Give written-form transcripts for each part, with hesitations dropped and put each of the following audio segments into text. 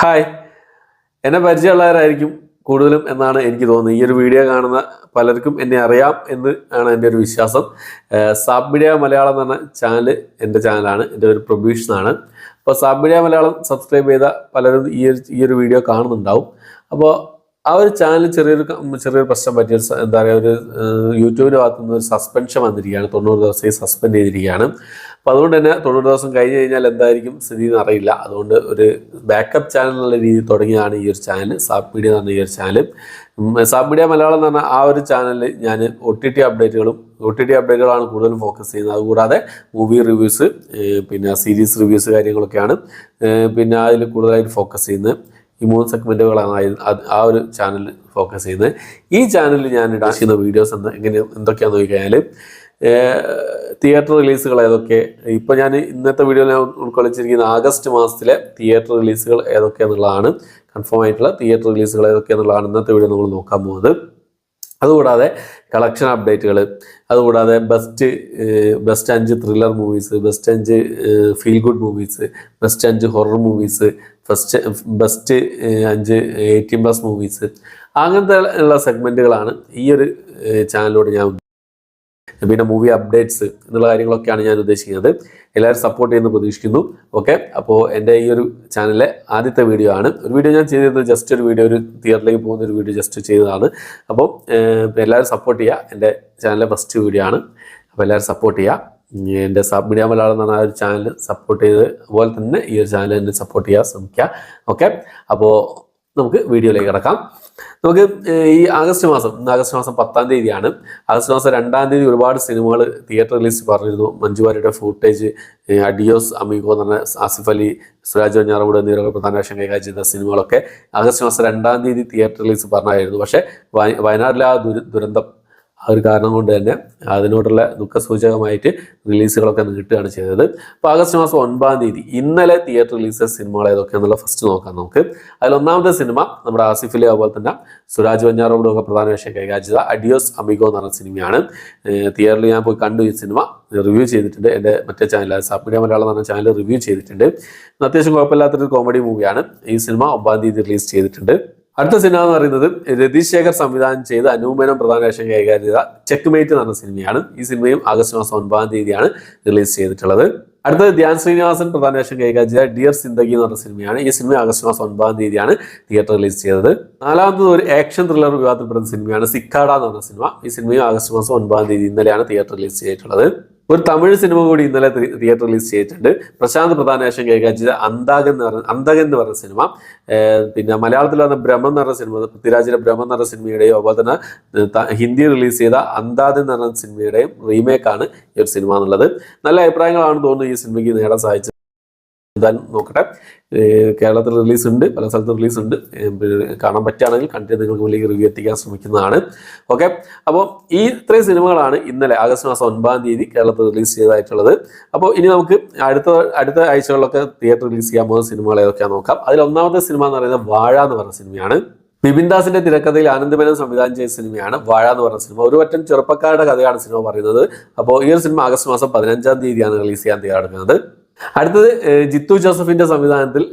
Hi, എന്നെ പരിചയമുള്ളവരായിരിക്കും കൂടുതലും എന്നാണ് എനിക്ക് തോന്നുന്നത്. ഈ ഒരു വീഡിയോ കാണുന്ന പലർക്കും എന്നെ അറിയാം എന്ന് ആണ് എൻ്റെ ഒരു വിശ്വാസം. സാബ് മീഡിയ മലയാളം എന്ന് പറഞ്ഞ ചാനൽ എൻ്റെ ചാനലാണ്, എൻ്റെ ഒരു പ്രൊബ്യൂഷനാണ്. അപ്പോൾ സാബ് മീഡിയ മലയാളം സബ്സ്ക്രൈബ് ചെയ്ത പലരും ഈ ഒരു വീഡിയോ കാണുന്നുണ്ടാവും. അപ്പോൾ ആ ഒരു ചാനൽ ചെറിയൊരു പ്രശ്നം പറ്റിയ എന്താ പറയുക, ഒരു യൂട്യൂബിൻ്റെ ഭാഗത്തു നിന്ന് ഒരു സസ്പെൻഷൻ വന്നിരിക്കുകയാണ്. 90 ദിവസം സസ്പെൻഡ് ചെയ്തിരിക്കുകയാണ്. അപ്പോൾ അതുകൊണ്ട് തന്നെ 90 ദിവസം കഴിഞ്ഞ് കഴിഞ്ഞാൽ എന്തായിരിക്കും സ്ഥിതി എന്ന് അറിയില്ല. അതുകൊണ്ട് ഒരു ബാക്കപ്പ് ചാനൽ എന്നുള്ള രീതിയിൽ തുടങ്ങിയതാണ് ഈ ഒരു ചാനൽ, സാബ് മീഡിയ എന്ന് പറഞ്ഞ ഈ ഒരു ചാനൽ. സാബ് മീഡിയ മലയാളം എന്ന് പറഞ്ഞാൽ ആ ഒരു ചാനലിൽ ഞാൻ OTT അപ്ഡേറ്റുകളാണ് കൂടുതലും ഫോക്കസ് ചെയ്യുന്നത്. അതുകൂടാതെ മൂവി റിവ്യൂസ്, പിന്നെ സീരീസ് റിവ്യൂസ് കാര്യങ്ങളൊക്കെയാണ് പിന്നെ അതിൽ കൂടുതലായിട്ട് ഫോക്കസ് ചെയ്യുന്നത്. ഈ 3 സെഗ്മെൻറ്റുകളാണ് ആ ഒരു ചാനൽ ഫോക്കസ് ചെയ്യുന്നത്. ഈ ചാനലിൽ ഞാൻ ഇടാൻ ചെയ്യുന്ന വീഡിയോസ് എന്തൊക്കെയാണെന്ന് ചോദിക്കഴിഞ്ഞാൽ, തിയേറ്റർ റിലീസുകൾ ഏതൊക്കെ, ഇപ്പോൾ ഞാൻ ഇന്നത്തെ വീഡിയോയിൽ ഞാൻ ഉൾക്കൊള്ളിച്ചിരിക്കുന്ന ആഗസ്റ്റ് മാസത്തിലെ തിയേറ്റർ റിലീസുകൾ ഏതൊക്കെയാണെന്നുള്ളതാണ്. കൺഫേം ആയിട്ടുള്ള തിയേറ്റർ റിലീസുകൾ ഏതൊക്കെയാണെന്നുള്ളതാണ് ഇന്നത്തെ വീഡിയോ നമ്മൾ നോക്കാൻ പോകുന്നത്. അതുകൂടാതെ കളക്ഷൻ അപ്ഡേറ്റുകൾ, അതുകൂടാതെ best 5 thriller movies, best 5 feel good movies, best 5 horror movies, best 5 18+ movies, അങ്ങനത്തെ ഉള്ള സെഗ്മെൻറ്റുകളാണ് ഈ ഒരു ചാനലിലൂടെ ഞാൻ. പിന്നെ മൂവി അപ്ഡേറ്റ്സ് എന്നുള്ള കാര്യങ്ങളൊക്കെയാണ് ഞാൻ ഉദ്ദേശിക്കുന്നത്. എല്ലാവരും സപ്പോർട്ട് ചെയ്യുന്നു പ്രതീക്ഷിക്കുന്നു. ഓക്കെ, അപ്പോൾ എൻ്റെ ഈ ഒരു ചാനലിലെ ആദ്യത്തെ വീഡിയോ ആണ്. ഒരു വീഡിയോ ഞാൻ ചെയ്തത് ജസ്റ്റ് ഒരു വീഡിയോ, ഒരു തിയേറ്ററിലേക്ക് പോകുന്ന ഒരു വീഡിയോ ജസ്റ്റ് ചെയ്തതാണ്. അപ്പോൾ എല്ലാവരും സപ്പോർട്ട് ചെയ്യുക. എൻ്റെ ചാനലിലെ ഫസ്റ്റ് വീഡിയോ ആണ്. അപ്പോൾ എല്ലാവരും സപ്പോർട്ട് ചെയ്യുക. എൻ്റെ സാബ് മീഡിയ മലയാളം എന്ന് പറഞ്ഞ ആ ഒരു ചാനൽ സപ്പോർട്ട് ചെയ്ത് അതുപോലെ തന്നെ ഈ ഒരു ചാനൽ എന്നെ സപ്പോർട്ട് ചെയ്യാൻ ശ്രമിക്കുക. ഓക്കെ, അപ്പോൾ നമുക്ക് വീഡിയോയിലേക്ക് കിടക്കാം. നമുക്ക് ഈ ആഗസ്റ്റ് മാസം 10-ാം തീയതിയാണ്. ആഗസ്റ്റ് മാസം 2-ാം തീയതി ഒരുപാട് സിനിമകൾ തിയേറ്റർ റിലീസ് പറഞ്ഞിരുന്നു. മഞ്ജു വാര്യരുടെ ഫൂട്ടേജ്, അഡിയോസ് അമീഗോ എന്ന് പറഞ്ഞ ആസിഫ് അലി, സുരാജ് വെഞ്ഞാറമൂട് എന്നിവരൊക്കെ പ്രധാന വേഷം കൈകാര്യം ചെയ്ത സിനിമകളൊക്കെ ആഗസ്റ്റ് മാസം 2-ാം തീയതി തിയേറ്റർ റിലീസ് പറഞ്ഞായിരുന്നു. പക്ഷേ വയനാട്ടിലെ ആ ദുരന്തം, ആ ഒരു കാരണം കൊണ്ട് തന്നെ അതിനോടുള്ള ദുഃഖസൂചകമായിട്ട് റിലീസുകളൊക്കെ നീട്ടുകയാണ് ചെയ്തത്. അപ്പോൾ ആഗസ്റ്റ് മാസം 9-ാം തീയതി ഇന്നലെ തിയേറ്റർ റിലീസ് സിനിമകൾ ഏതൊക്കെയാണെന്നുള്ള ഫസ്റ്റ് നോക്കാം നമുക്ക്. അതിൽ ഒന്നാമത്തെ സിനിമ നമ്മുടെ ആസിഫ് അലി അതുപോലെ തന്നെ സുരാജ് വെഞ്ഞാറമൂടും ഒക്കെ പ്രധാന വേഷം കൈകാര്യം ചെയ്ത അഡിയോസ് അമിഗോ എന്ന് പറഞ്ഞ സിനിമയാണ്. തിയേറ്ററിൽ ഞാൻ പോയി കണ്ടു. ഈ സിനിമ റിവ്യൂ ചെയ്തിട്ടുണ്ട്. എൻ്റെ മറ്റേ ചാനൽ സാബ് മീഡിയ മലയാളം എന്ന് പറഞ്ഞ ചാനൽ റിവ്യൂ ചെയ്തിട്ടുണ്ട്. അത്യാവശ്യം കുഴപ്പമില്ലാത്തൊരു കോമഡി മൂവിയാണ്. ഈ സിനിമ 9-ാം തീയതി റിലീസ് ചെയ്തിട്ടുണ്ട്. അടുത്ത സിനിമ എന്ന് പറയുന്നത് രതീഷ് ശേഖർ സംവിധാനം ചെയ്ത് അനൂപ് മേനോൻ പ്രധാന വേഷം കൈകാര്യം ചെയ്ത ചെക്ക്മേറ്റ് എന്ന് പറഞ്ഞ സിനിമയാണ്. ഈ സിനിമയും ആഗസ്റ്റ് മാസം 9-ാം തീയതിയാണ് റിലീസ് ചെയ്തിട്ടുള്ളത്. അടുത്തത് ധ്യാൻ ശ്രീനിവാസൻ പ്രധാന വേഷം കൈകാര്യം ചെയ്ത ഡിയർ സിന്ദഗി എന്ന് പറഞ്ഞ സിനിമയാണ്. ഈ സിനിമ ആഗസ്റ്റ് മാസം 9-ാം തീയതിയാണ് തിയേറ്റർ റിലീസ് ചെയ്തത്. നാലാമത്തത് ഒരു ആക്ഷൻ ത്രില്ലർ വിവാദത്തിൽപ്പെടുന്ന സിനിമയാണ് സിക്കാഡ എന്ന് പറഞ്ഞ സിനിമ. ഈ സിനിമയും ആഗസ്റ്റ് മാസം 9-ാം തീയതി ഇന്നലെയാണ് തിയേറ്റർ റിലീസ് ചെയ്തിട്ടുള്ളത്. ഒരു തമിഴ് സിനിമ കൂടി ഇന്നലെ തിയേറ്റർ റിലീസ് ചെയ്തിട്ടുണ്ട്. പ്രശാന്ത് പ്രധാന വേഷം കൈകാര്യം ചെയ്ത അന്തകൻ എന്ന് പറഞ്ഞ സിനിമ. പിന്നെ മലയാളത്തിൽ വന്ന ബ്രഹ്മം എന്ന് പറഞ്ഞ സിനിമ, പൃഥ്വിരാജിന്റെ ബ്രഹ്മം എന്ന് പറഞ്ഞ സിനിമയുടെയും അതുപോലെ തന്നെ ഹിന്ദി റിലീസ് ചെയ്ത അന്താദ് എന്ന് പറഞ്ഞ സിനിമയുടെയും റീമേക്കാണ് ഈ ഒരു സിനിമ എന്നുള്ളത്. നല്ല അഭിപ്രായങ്ങളാണ് തോന്നുന്നു ഈ സിനിമയ്ക്ക് നേടാൻ സാധിച്ചത്. എന്തായാലും നോക്കട്ടെ. കേരളത്തിൽ റിലീസ് ഉണ്ട്, പല സ്ഥലത്തും റിലീസ് ഉണ്ട്. കാണാൻ പറ്റുകയാണെങ്കിൽ കണ്ടിട്ട് നിങ്ങൾക്ക് മുന്നിലേക്ക് റിവ്യൂ എത്തിക്കാൻ ശ്രമിക്കുന്നതാണ്. ഓക്കെ, അപ്പോൾ ഈ ഇത്രയും സിനിമകളാണ് ഇന്നലെ ആഗസ്റ്റ് മാസം 9-ാം തീയതി കേരളത്തിൽ റിലീസ് ചെയ്തതായിട്ടുള്ളത്. അപ്പോൾ ഇനി നമുക്ക് അടുത്ത ആഴ്ചകളിലൊക്കെ തിയേറ്റർ റിലീസ് ചെയ്യാൻ പോകുന്ന സിനിമകൾ ഏതൊക്കെയാണെന്ന് നോക്കാം. അതിൽ ഒന്നാമത്തെ സിനിമ എന്ന് പറയുന്നത് വാഴ എന്ന് പറഞ്ഞ സിനിമയാണ്. ബിപിൻ ദാസിന്റെ തിരക്കഥയിൽ ആനന്ദ് മേനോൻ സംവിധാനം ചെയ്ത സിനിമയാണ് വാഴ എന്ന് പറഞ്ഞ സിനിമ. ഒരു പറ്റം ചെറുപ്പക്കാരുടെ കഥയാണ് സിനിമ പറയുന്നത്. അപ്പോൾ ഈ ഒരു സിനിമ ആഗസ്റ്റ് മാസം 15-ാം തീയതിയാണ് റിലീസ് ചെയ്യാൻ തയ്യാറെടുക്കുന്നത്. അടുത്തത് ജിത്തു ജോസഫിന്റെ സംവിധാനത്തിൽ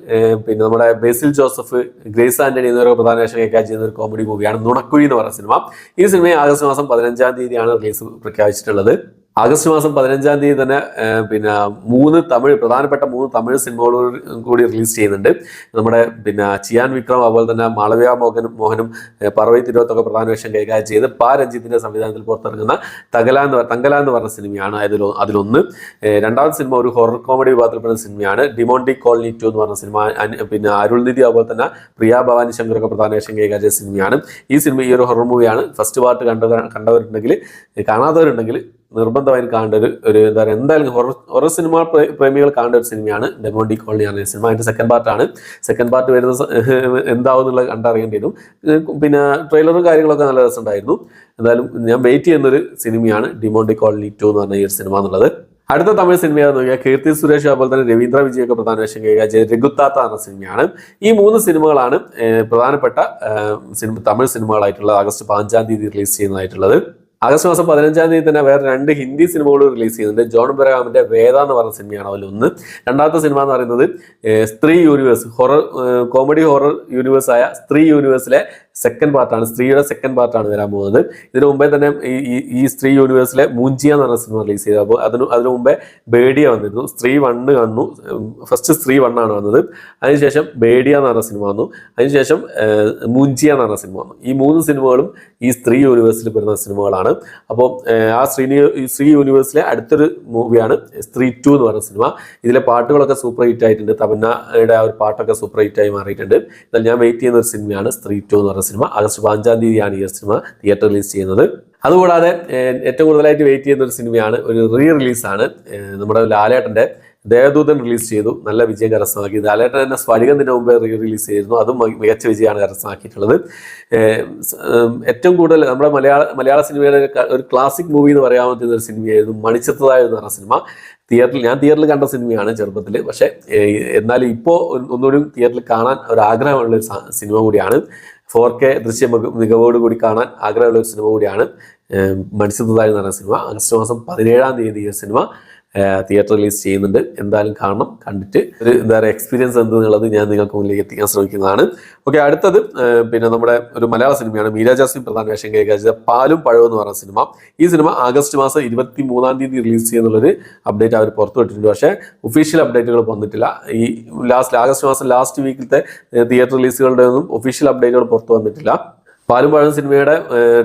പിന്നെ നമ്മുടെ ബേസിൽ ജോസഫ്, ഗ്രേസ് ആന്റണി എന്നിവരൊക്കെ പ്രധാന വേഷം കൈകാര്യം ചെയ്യുന്ന ഒരു കോമഡി മൂവിയാണ് നുണക്കുഴി എന്ന് പറഞ്ഞ സിനിമ. ഈ സിനിമയെ ആഗസ്റ്റ് മാസം 15-ാം തീയതിയാണ് റിലീസ് പ്രഖ്യാപിച്ചിട്ടുള്ളത്. ആഗസ്റ്റ് മാസം 15-ാം തീയതി തന്നെ പിന്നെ പ്രധാനപ്പെട്ട 3 തമിഴ് സിനിമകൾ കൂടി റിലീസ് ചെയ്യുന്നുണ്ട്. നമ്മുടെ പിന്നെ ചിയാൻ വിക്രം അതുപോലെ തന്നെ മാളവിക മോഹനും പറവൈ തിരുവത്തൊക്കെ പ്രധാന വേഷം കൈകാര്യം ചെയ്ത് രഞ്ജിത്തിന്റെ സംവിധാനത്തിൽ പുറത്തിറങ്ങുന്ന തങ്കല എന്ന് പറഞ്ഞ സിനിമയാണ് അതിലൊന്ന്. രണ്ടാമത്തെ സിനിമ ഒരു ഹൊറർ കോമഡി വിഭാഗത്തിൽപ്പെടുന്ന സിനിമയാണ് ഡിമോണ്ടി കോളനി 2 എന്ന് പറഞ്ഞ സിനിമ. പിന്നെ അരുൾനിധി അതുപോലെ തന്നെ പ്രിയ ഭവാനി ശങ്കറൊക്കെ പ്രധാന വേഷം കൈകാര്യം ചെയ്ത സിനിമയാണ്. ഈ സിനിമ ഈ ഒരു ഹൊറർ മൂവിയാണ്. ഫസ്റ്റ് പാർട്ട് കണ്ടവരുണ്ടെങ്കിൽ, കാണാത്തവരുണ്ടെങ്കിൽ നിർബന്ധമായും കാണേണ്ട ഒരു എന്താ പറയുക, എന്തായാലും ഹൊറർ സിനിമ പ്രേമികൾ കാണേണ്ട ഒരു സിനിമയാണ് ഡെമോണ്ടി കോളനി ആണ് സിനിമ. അതിൻ്റെ സെക്കൻഡ് പാർട്ട് വരുന്ന എന്താവും എന്നുള്ളത് കണ്ടറിയേണ്ടി വരും. പിന്നെ ട്രെയിലറും കാര്യങ്ങളൊക്കെ നല്ല രസമുണ്ടായിരുന്നു. എന്തായാലും ഞാൻ വെയിറ്റ് ചെയ്യുന്നൊരു സിനിമയാണ് ഡിമോണ്ടി കോളനി 2 എന്ന് പറഞ്ഞ ഈ ഒരു സിനിമ എന്നുള്ളത്. അടുത്ത തമിഴ് സിനിമയാണെന്ന് നോക്കിയാൽ കീർത്തി സുരേഷ് അതുപോലെ തന്നെ രവീന്ദ്ര വിജയൊക്കെ പ്രധാന വേഷം കൈകാര്യം ചെയ്ത രഘുത്താത്ത എന്ന സിനിമയാണ്. ഈ 3 സിനിമകളാണ് പ്രധാനപ്പെട്ട തമിഴ് സിനിമകളായിട്ടുള്ളത് ആഗസ്റ്റ് 15-ാം തീയതി റിലീസ് ചെയ്യുന്നതായിട്ടുള്ളത്. ആഗസ്റ്റ് മാസം 15-ാം തീയതി തന്നെ വേറെ 2 ഹിന്ദി സിനിമകൾ റിലീസ് ചെയ്യുന്നുണ്ട്. ജോൺ അബ്രഹാമിന്റെ വേദ എന്ന് പറഞ്ഞ സിനിമയാണ് അതിലൊന്ന്. രണ്ടാമത്തെ സിനിമ എന്ന് പറയുന്നത് സ്ത്രീ യൂണിവേഴ്സ്, കോമഡി ഹൊറർ യൂണിവേഴ്സ് ആയ സ്ത്രീ യൂണിവേഴ്സിലെ സെക്കൻഡ് പാർട്ടാണ്, സ്ത്രീയുടെ സെക്കൻഡ് പാർട്ടാണ് വരാൻ പോകുന്നത്. ഇതിനു മുമ്പേ തന്നെ ഈ സ്ത്രീ യൂണിവേഴ്സിലെ മൂഞ്ചിയ എന്ന് പറഞ്ഞ സിനിമ റിലീസ് ചെയ്തത്. അപ്പോൾ അതിനു മുമ്പേ ബേഡിയ വന്നിരുന്നു. സ്ത്രീ 1 കണ്ടു. ഫസ്റ്റ് സ്ത്രീ 1 ആണ് വന്നത്. അതിനുശേഷം ബേഡിയ എന്ന് പറഞ്ഞ സിനിമ വന്നു. അതിനുശേഷം മൂഞ്ചിയ എന്ന് പറഞ്ഞ സിനിമ വന്നു. ഈ 3 സിനിമകളും ഈ സ്ത്രീ യൂണിവേഴ്സിൽ പെടുന്ന സിനിമകളാണ്. അപ്പോൾ ആ സ്ത്രീ യൂണിവേഴ്സിലെ അടുത്തൊരു മൂവിയാണ് സ്ത്രീ 2 എന്ന് പറഞ്ഞ സിനിമ. ഇതിലെ പാട്ടുകളൊക്കെ സൂപ്പർ ഹിറ്റ് ആയിട്ടുണ്ട്. തമന്നയുടെ ആ ഒരു പാട്ടൊക്കെ സൂപ്പർ ഹിറ്റായി മാറിയിട്ടുണ്ട്. എന്നാൽ ഞാൻ വെയിറ്റ് ചെയ്യുന്ന ഒരു സിനിമയാണ് സ്ത്രീ 2 എന്ന് പറഞ്ഞ സിനിമ. ആഗസ്റ്റ് 15-ാം തീയതിയാണ് ഈ സിനിമ തിയേറ്റർ റിലീസ് ചെയ്യുന്നത്. അതുകൂടാതെ ഏറ്റവും കൂടുതലായിട്ട് വെയിറ്റ് ചെയ്യുന്ന ഒരു സിനിമയാണ്, ഒരു റീ റിലീസാണ്. നമ്മുടെ ലാലേട്ടൻ്റെ ദേവദൂതൻ റിലീസ് ചെയ്തു, നല്ല വിജയം കരസ്ഥമാക്കി. ലാലേട്ടൻ തന്നെ സ്ഫടികത്തിന് മുമ്പേ റീ റിലീസ് ചെയ്തിരുന്നു, അതും മികച്ച വിജയമാണ് കരസ്ഥമാക്കിയിട്ടുള്ളത്. ഏറ്റവും കൂടുതൽ നമ്മുടെ മലയാള സിനിമയുടെ ഒരു ക്ലാസിക് മൂവി എന്ന് പറയാൻ പറ്റുന്ന ഒരു സിനിമയായിരുന്നു മണിച്ചിത്രതാഴ് എന്ന് പറഞ്ഞ സിനിമ. ഞാൻ തിയേറ്ററിൽ കണ്ട സിനിമയാണ് ചെറുപ്പത്തിൽ. പക്ഷേ എന്നാലും ഇപ്പോൾ ഒന്നുകൂടി തിയേറ്ററിൽ കാണാൻ ഒരു ആഗ്രഹമുള്ള ഒരു സിനിമ കൂടിയാണ്. 4K ദൃശ്യ മികവോട് കൂടി കാണാൻ ആഗ്രഹമുള്ള ഒരു സിനിമ കൂടിയാണ് മണിച്ചിത്രതാഴ് എന്ന് പറഞ്ഞ സിനിമ. ആഗസ്റ്റ് മാസം 17-ാം തീയതി ഈ സിനിമ തിയേറ്റർ റിലീസ് ചെയ്യുന്നുണ്ട്. എന്തായാലും കാണണം. കണ്ടിട്ട് ഒരു എന്താ പറയുക എക്സ്പീരിയൻസ് എന്തെന്നുള്ളത് ഞാൻ നിങ്ങൾക്ക് മുന്നിലേക്ക് എത്തിക്കാൻ ശ്രമിക്കുന്നതാണ്. ഓക്കെ, അടുത്തത് പിന്നെ നമ്മുടെ ഒരു മലയാള സിനിമയാണ്. മീര ജാസ്മിൻ പ്രധാന വേഷം കൈകാര്യം ചെയ്ത പാലും പഴവും എന്ന് പറഞ്ഞ സിനിമ. ഈ സിനിമ ആഗസ്റ്റ് മാസം 23-ാം തീയതി റിലീസ് ചെയ്യുന്നുള്ളൊരു അപ്ഡേറ്റ് അവർ പുറത്തുവിട്ടിട്ടുണ്ട്. പക്ഷേ ഒഫീഷ്യൽ അപ്ഡേറ്റുകൾ വന്നിട്ടില്ല. ഈ ആഗസ്റ്റ് മാസം ലാസ്റ്റ് വീക്കിലത്തെ തിയേറ്റർ റിലീസുകളുടെ ഒന്നും ഒഫീഷ്യൽ അപ്ഡേറ്റുകൾ പുറത്തു വന്നിട്ടില്ല. പാലും പഴം സിനിമയുടെ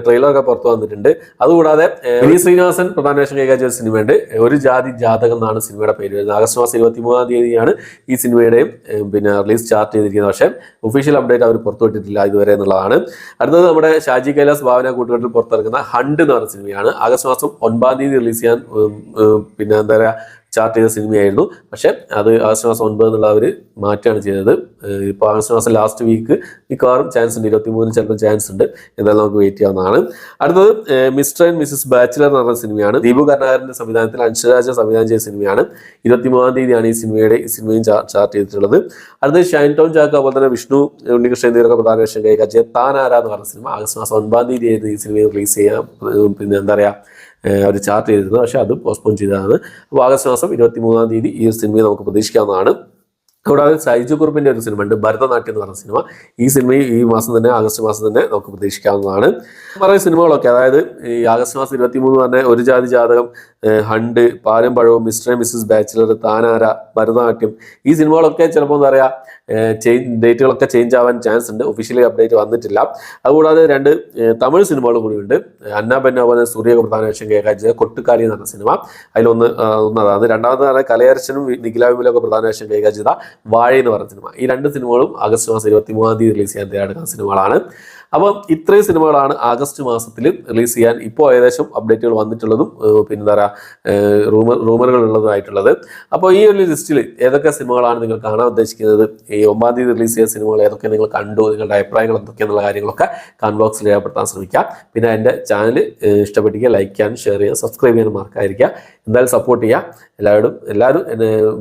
ട്രെയിലറൊക്കെ പുറത്തു വന്നിട്ടുണ്ട്. അതുകൂടാതെ വിനീത് ശ്രീനിവാസൻ പ്രധാന വേഷം കൈകാര്യം ചെയ്ത സിനിമയുണ്ട്, ഒരു ജാതി ജാതകം എന്നാണ് സിനിമയുടെ പേര് വരുന്നത്. ആഗസ്റ്റ് മാസം 23-ാം തീയതിയാണ് ഈ സിനിമയുടെയും പിന്നെ റിലീസ് സ്റ്റാർട്ട് ചെയ്തിരിക്കുന്നത്. പക്ഷേ ഒഫീഷ്യൽ അപ്ഡേറ്റ് അവർ പുറത്തുവിട്ടിട്ടില്ല ഇതുവരെ എന്നുള്ളതാണ്. അടുത്തത് നമ്മുടെ ഷാജി കൈലാസ് ഭാവന കൂട്ടുകെട്ടിൽ പുറത്തിറക്കുന്ന ഹണ്ട് എന്ന് പറഞ്ഞ സിനിമയാണ്. ആഗസ്റ്റ് മാസം 9-ാം തീയതി റിലീസ് ചെയ്യാൻ പിന്നെ എന്താ പറയുക ചാർട്ട് ചെയ്ത സിനിമയായിരുന്നു. പക്ഷേ അത് ആഗസ്റ്റ് മാസം 9 എന്നുള്ള അവർ മാറ്റാണ് ചെയ്തത്. ഇപ്പോൾ ആഗസ്റ്റ് മാസം ലാസ്റ്റ് വീക്ക് മിക്കവാറും ചാൻസ് ഉണ്ട്, 23 ചിലപ്പോൾ ചാൻസ് ഉണ്ട്. എന്തായാലും നമുക്ക് വെയിറ്റ് ചെയ്യാവുന്നതാണ്. അടുത്തത് മിസ്റ്റർ ആൻഡ് മിസസ് ബാച്ചിലർ എന്ന് പറഞ്ഞ സിനിമയാണ്. ദീപു കരുണാകരന്റെ സംവിധാനത്തിൽ അൻഷരാജ സംവിധാനം ചെയ്ത സിനിമയാണ്. 23-ാം തീയതിയാണ് ഈ സിനിമയും ചാർട്ട് ചെയ്തിട്ടുള്ളത്. അടുത്തത് ഷൈൻ ടോം ചാക്കോ, അതുപോലെ തന്നെ വിഷ്ണു ഉണ്ണികൃഷ്ണൻ എന്നിവരൊക്കെ പ്രധാന വേഷം കൈകാര്യം ചെയ്ത താനാര എന്ന് പറഞ്ഞ സിനിമ ആഗസ്റ്റ് മാസം 9-ാം തീയതി ആയിരുന്നു ഈ സിനിമയെ റിലീസ് ചെയ്യാൻ പിന്നെ എന്താ പറയുക അവർ ചാർട്ട് ചെയ്തിരുന്നത്. പക്ഷേ അത് പോസ്റ്റ്പോൺ ചെയ്തതാണ്. അപ്പോൾ ആഗസ്റ്റ് മാസം 23-ാം തീയതി ഈ സിനിമയെ നമുക്ക് പ്രതീക്ഷിക്കാവുന്നതാണ്. കൂടാതെ സൈജു കുറുപ്പിന്റെ ഒരു സിനിമ ഉണ്ട്, ഭരതനാട്യം എന്ന് പറഞ്ഞ സിനിമ. ഈ സിനിമയും ഈ മാസം തന്നെ ആഗസ്റ്റ് മാസം തന്നെ നമുക്ക് പ്രതീക്ഷിക്കാവുന്നതാണ്. പറയുന്ന സിനിമകളൊക്കെ അതായത് ഈ ആഗസ്റ്റ് മാസം 23 തന്നെ ഒരു ജാതി ജാതകം, ഹണ്ട്, പാലും പഴവും, mister and Mrs bachelor, താനാര, Bharatanatyam, ഈ സിനിമകളൊക്കെ ചിലപ്പോൾ എന്താ പറയുക ഡേറ്റുകളൊക്കെ ചേഞ്ച് ആവാൻ ചാൻസ് ഉണ്ട്. ഒഫീഷ്യലി അപ്ഡേറ്റ് വന്നിട്ടില്ല. അതുകൂടാതെ 2 തമിഴ് സിനിമകളും കൂടിയുണ്ട്. അന്ന ബെന്നോവന് സൂര്യക പ്രധാന വേഷം കൈകാര്യം ചെയ്ത കൊട്ടുകാരി എന്ന് പറഞ്ഞ സിനിമ. ഒന്നതാണ്. രണ്ടാമതാണ് കലയർച്ചനും നിഖില വിമലൊക്കെ പ്രധാന വേഷം കൈകാര്യം ചെയ്ത വാഴ എന്ന് പറഞ്ഞ സിനിമ. ഈ 2 സിനിമകളും ആഗസ്റ്റ് മാസം 23-ാം തീയതി റിലീസ് ചെയ്യാൻ തയ്യാറെടുക്കുന്ന സിനിമകളാണ്. അപ്പം ഇത്രയും സിനിമകളാണ് ആഗസ്റ്റ് മാസത്തിൽ റിലീസ് ചെയ്യാൻ ഇപ്പോൾ ഏകദേശം അപ്ഡേറ്റുകൾ വന്നിട്ടുള്ളതും പിന്നെ എന്താ പറയുക റൂമറുകൾ ഉള്ളതായിട്ടുള്ളത്. അപ്പോൾ ഈ ഒരു ലിസ്റ്റിൽ ഏതൊക്കെ സിനിമകളാണ് നിങ്ങൾ കാണാൻ ഉദ്ദേശിക്കുന്നത്, ഈ 9-ാം തീയതി റിലീസ് ചെയ്ത സിനിമകൾ ഏതൊക്കെ നിങ്ങൾ കണ്ടു, നിങ്ങളുടെ അഭിപ്രായങ്ങൾ എന്തൊക്കെയെന്നുള്ള കാര്യങ്ങളൊക്കെ കമന്റ് ബോക്സിൽ രേഖപ്പെടുത്താൻ ശ്രമിക്കാം. പിന്നെ എൻ്റെ ചാനൽ ഇഷ്ടപ്പെട്ടിരിക്കുക, ലൈക്ക് ചെയ്യാനും ഷെയർ ചെയ്യാനും സബ്സ്ക്രൈബ് ചെയ്യാനും മറക്കാതിരിക്കുക. എന്തായാലും സപ്പോർട്ട് ചെയ്യുക. എല്ലാവരും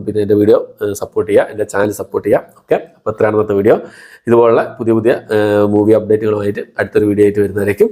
പിന്നെ എൻ്റെ വീഡിയോ സപ്പോർട്ട് ചെയ്യുക, എൻ്റെ ചാനൽ സപ്പോർട്ട് ചെയ്യുക. ഓക്കെ, അപ്പോൾ ഇത്രയാണ് ഇന്നത്തെ വീഡിയോ. ഇതുപോലുള്ള പുതിയ മൂവി അപ്ഡേറ്റുകളുമായിട്ട് അടുത്തൊരു വീഡിയോ ആയിട്ട് വരുന്നതായിരിക്കും.